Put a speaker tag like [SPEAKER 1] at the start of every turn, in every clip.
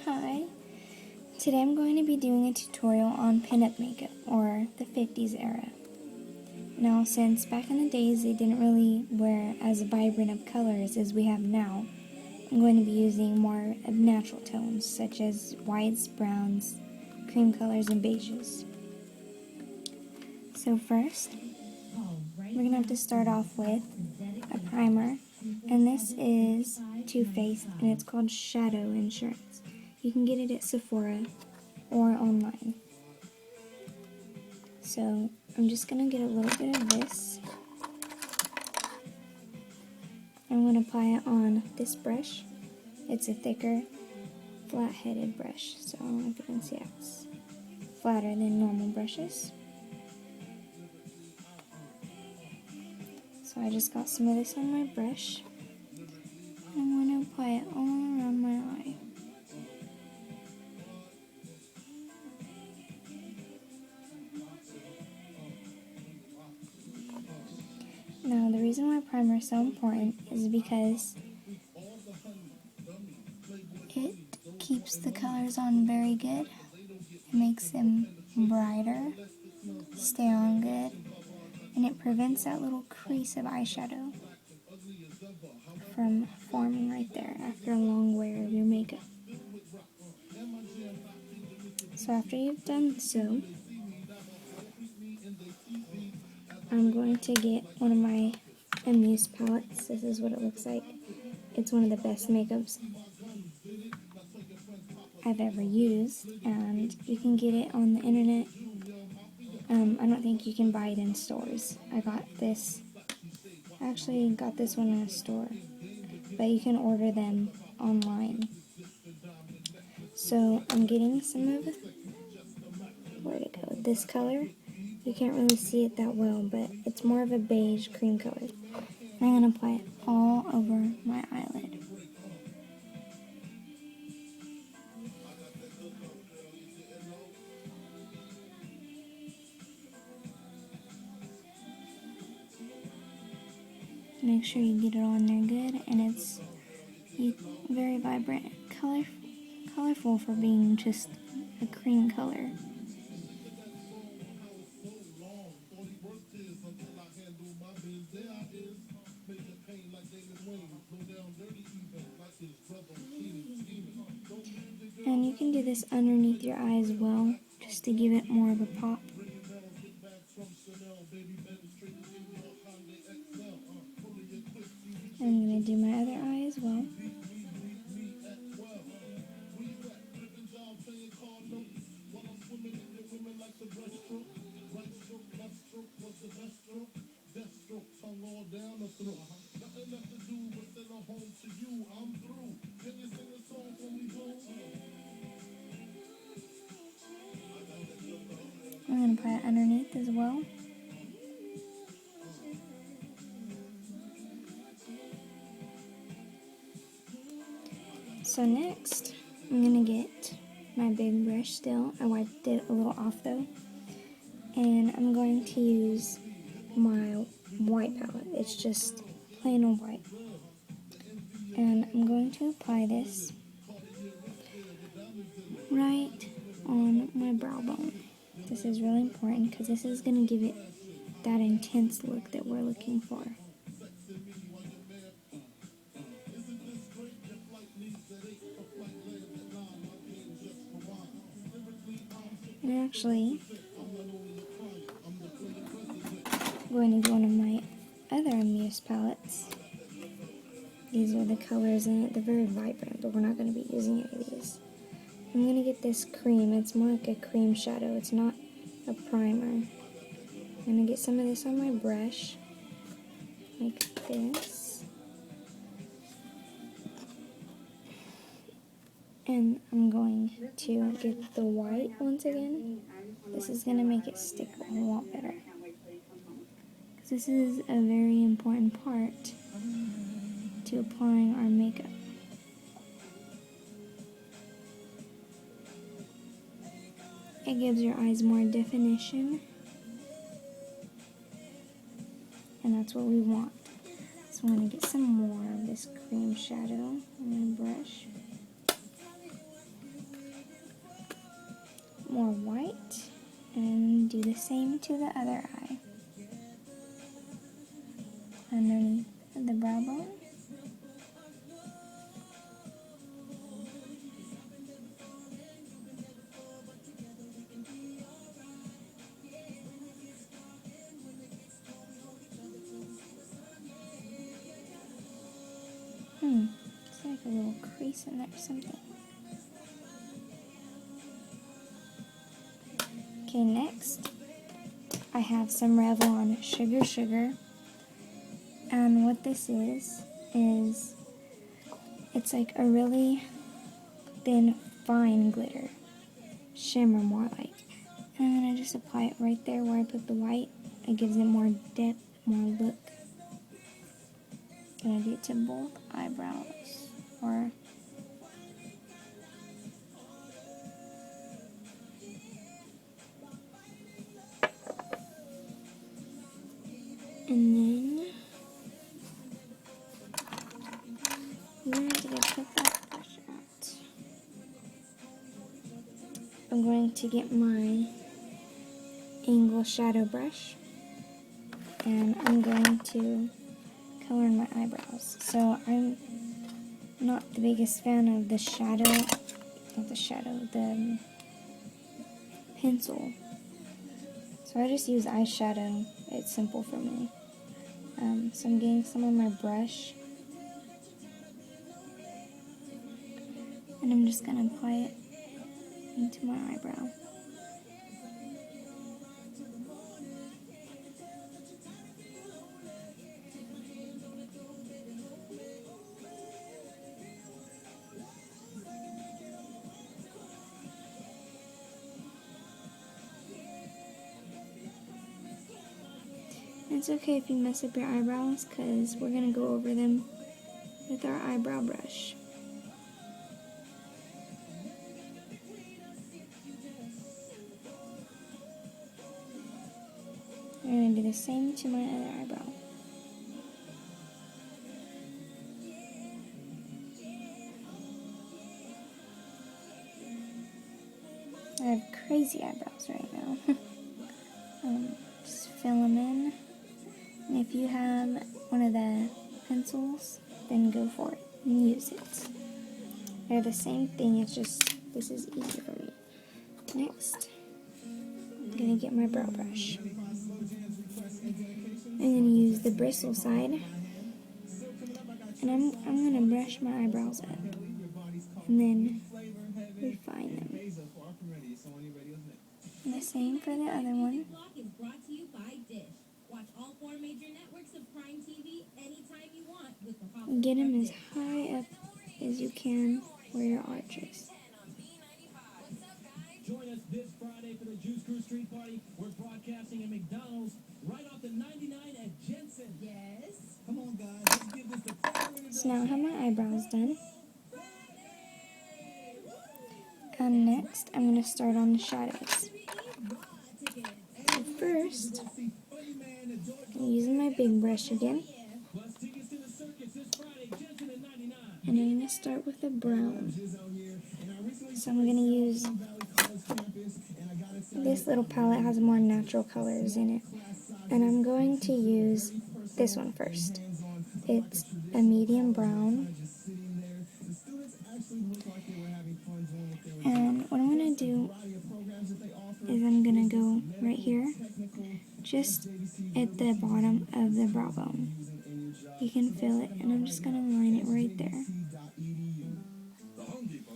[SPEAKER 1] Hi! Today I'm going to be doing a tutorial on pinup makeup, or the 50s era. Now, since back in the days they didn't really wear as vibrant of colors as we have now, I'm going to be using more of natural tones, such as whites, browns, cream colors, and beiges. So first, we're going to have to start off with a primer, and this is Too Faced, and it's called Shadow Insurance. You can get it at Sephora or online. So I'm just going to get a little bit of this. I'm going to apply it on this brush. It's a thicker, flat-headed brush, so I don't know if you can see it's flatter than normal brushes. So I just got some of this on my brush. I'm going to apply it all around my eye. Now, the reason why primer is so important is because it keeps the colors on very good. It makes them brighter, stay on good, and it prevents that little crease of eyeshadow from forming right there after a long wear of your makeup. So after you've done so, I'm going to get one of my Amuse palettes. This is what it looks like. It's one of the best makeups I've ever used, and you can get it on the internet. I don't think you can buy it in stores. I actually got this one in a store, but you can order them online. So I'm getting some of, where'd it go, this color. You can't really see it that well, but it's more of a beige cream color. And I'm going to apply it all over my eyelid. Make sure you get it on there good, and it's very vibrant, colorful for being just a cream color. And you can do this underneath your eye as well, just to give it more of a pop. I'm going to do my other eye as well. I'm going to apply it underneath as well. So next, I'm going to get my big brush still. I wiped it a little off though. And I'm going to use my white palette. It's just plain old white. And I'm going to apply this right on my brow bone. This is really important because this is going to give it that intense look that we're looking for. And actually, I'm going to do one of my other Amuse palettes. These are the colors in it. They're very vibrant, but we're not going to be using any of these. I'm going to get this cream. It's more like a cream shadow. It's not a primer. I'm going to get some of this on my brush, like this. And I'm going to get the white once again. This is going to make it stick a lot better, because this is a very important part to applying our makeup. It gives your eyes more definition, and that's what we want. So I'm going to get some more of this cream shadow on my brush. more white and do the same to the other eye. Underneath the brow bone. It's like a little crease in there or something. Okay, next I have some Revlon Sugar Sugar. And what this is it's like a really thin, fine glitter. Shimmer more like. And then I just apply it right there where I put the white. It gives it more depth, more look. Gonna do it to both eyebrows. And then I'm going to put that brush out. I'm going to get my angle shadow brush and I'm going to color in my eyebrows. So I'm not the biggest fan of the the pencil. So I just use eyeshadow. It's simple for me. So I'm getting some on my brush. And I'm just going to apply it into my eyebrow. It's okay if you mess up your eyebrows because we're going to go over them with our eyebrow brush. I'm going to do the same to my other eyebrow. I have crazy eyebrows right now. Just fill them in. And if you have one of the pencils, then go for it and use it. They're the same thing, it's just this is easier for me. Next, I'm going to get my brow brush. I'm going to use the bristle side. And I'm going to brush my eyebrows up. And then refine them. And the same for the other one. Get them as high up as you can where your arch is.
[SPEAKER 2] Join us this Friday for the Juice Crew Street Party. We're broadcasting at McDonald's right off the 99 at Jensen. Yes. Come on, guys. Let's give this a
[SPEAKER 1] So now I have my eyebrows done. And next, I'm going to start on the shadows. So first, I'm using my big brush again. And I'm going to start with a brown. So I'm going to use, this little palette has more natural colors in it. And I'm going to use this one first. It's a medium brown. And what I'm going to do is I'm going to go right here, just at the bottom of the brow bone. You can feel it, and I'm just going to line it right there.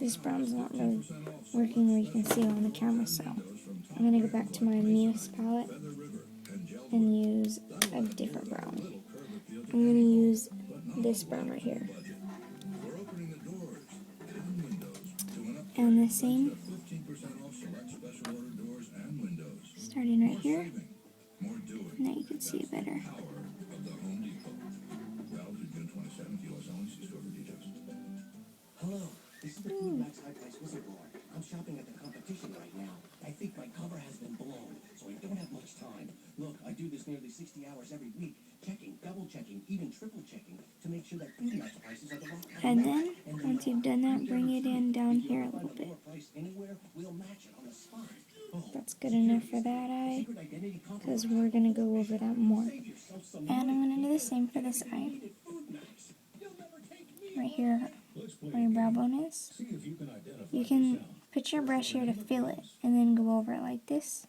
[SPEAKER 1] This brown's not really working where you can see it on the camera, so I'm going to go back to my Muse palette and use a different brown. I'm going to use this brown right here. And the same, starting right here. Now you can see it better.
[SPEAKER 3] Hello, this is the Pinup high price whistleblower. I'm shopping at the competition right now. I think my cover has been blown, so I don't have much time. Look, I do this nearly 60 hours every week, checking, double checking, even triple checking to make sure that Pinup prices are the right.
[SPEAKER 1] And then Once you've done that, bring it in down here a little bit. That's good enough for that eye, because we're going to go over that more. And I'm going to do the same for this eye. Right here, where your brow bone is. You can put your brush here to feel it, and then go over it like this.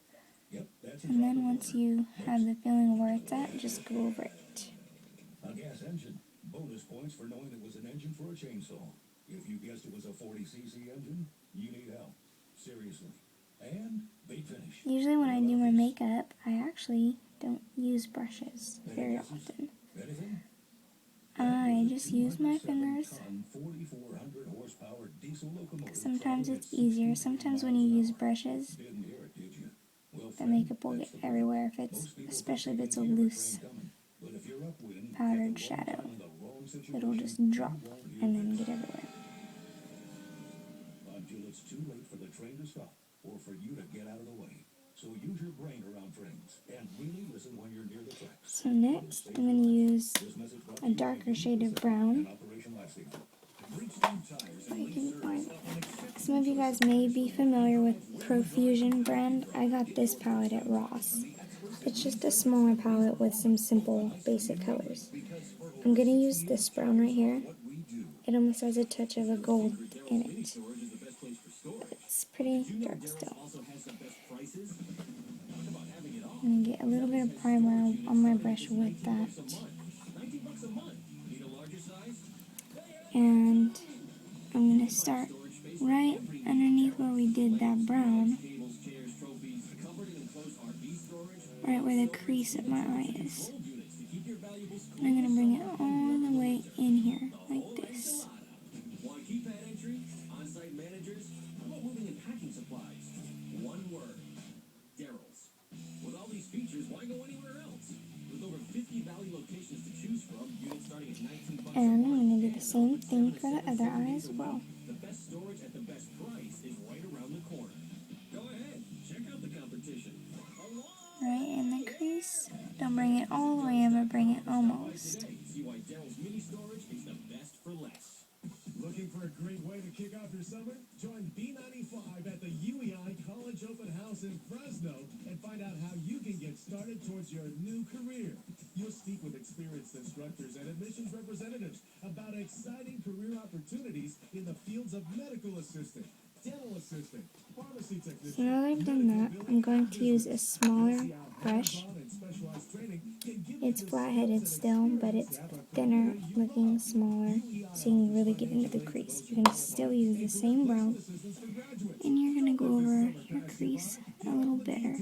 [SPEAKER 1] And then once you have the feeling of where it's at, just go over it.
[SPEAKER 2] A gas engine. Bonus points for knowing it was an engine for a chainsaw. If you guessed it was a 40cc engine, you need help. Seriously. And they finish.
[SPEAKER 1] Usually when I do my makeup, I actually don't use brushes very often. I just use my fingers. Sometimes it's easier. Sometimes when you use brushes, the makeup will get everywhere, especially if it's a loose powdered shadow. It'll just drop and then get everywhere.
[SPEAKER 2] Until it's too late for the train to stop or for you to get out of the way. So use your brain around trains and really listen when you're near the tracks.
[SPEAKER 1] So next, I'm going to use a darker shade of brown. Some of you guys may be familiar with Profusion brand. I got this palette at Ross. It's just a smaller palette with some simple basic colors. I'm going to use this brown right here. It almost has a touch of a gold in it. It's pretty dark still. I'm going to get a little bit of primer on my brush with that. And I'm going to start right underneath where we did that brown. Right where the crease of my eye is. And I'm going to bring it all the way in here, like this. And I'm going to do the same thing for the other eye as well.
[SPEAKER 2] The best storage at the best price is right around the corner. Go ahead, check out the competition.
[SPEAKER 1] Right in the crease. Don't bring it all the way in, but bring it almost.
[SPEAKER 2] See why Daryl's mini storage is the best for less. Looking for a great way to kick off your summer? Join B95 at the UEI College Open House in Fresno and find out how you can get started towards your new career. You'll speak with experienced instructors and admissions representatives about exciting career opportunities in the fields of medical assistant, dental assistant, pharmacy technician.
[SPEAKER 1] So now that I've done that, I'm going to use a smaller brush. It's flat-headed still, but it's thinner, looking smaller, so you can really get into the crease. You're going to still use the same brown, and you're going to go over your crease a little better.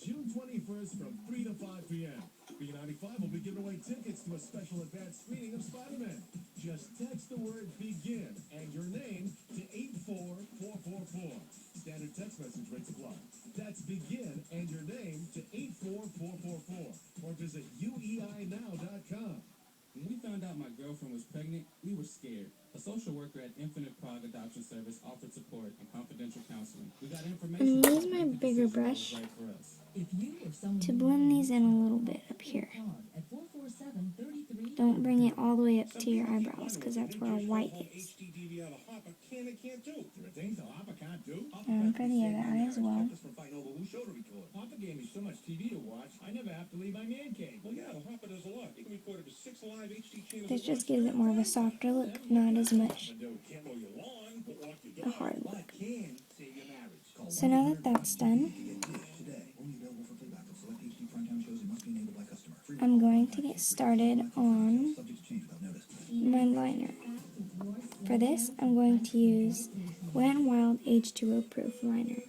[SPEAKER 2] June 21st from 3 to 5 p.m. B95 will be giving away tickets to a special advanced screening of Spider-Man. Just text the word BEGIN and your name to 84444. Standard text message rates apply. That's BEGIN and your name to 84444. Or visit ueinow.com.
[SPEAKER 4] When we found out my girlfriend was pregnant, we were scared. A social worker at Infinite Prague Adoption Service offered support and confidential counseling. We got information.
[SPEAKER 1] I'm going to use my bigger brush to blend these in a little bit up here. Don't bring it all the way up to your eyebrows, because that's where our white is. And for the other eye as well.
[SPEAKER 2] Papa gave me so much TV to watch, I never have to leave my man cave. Well, yeah, the Papa does a lot. He can record up to 6 live HD channels.
[SPEAKER 1] This just gives it more of a softer look, not as much a hard look. So now that that's done, I'm going to get started on my liner. For this, I'm going to use Wet n Wild H2O Proof liner.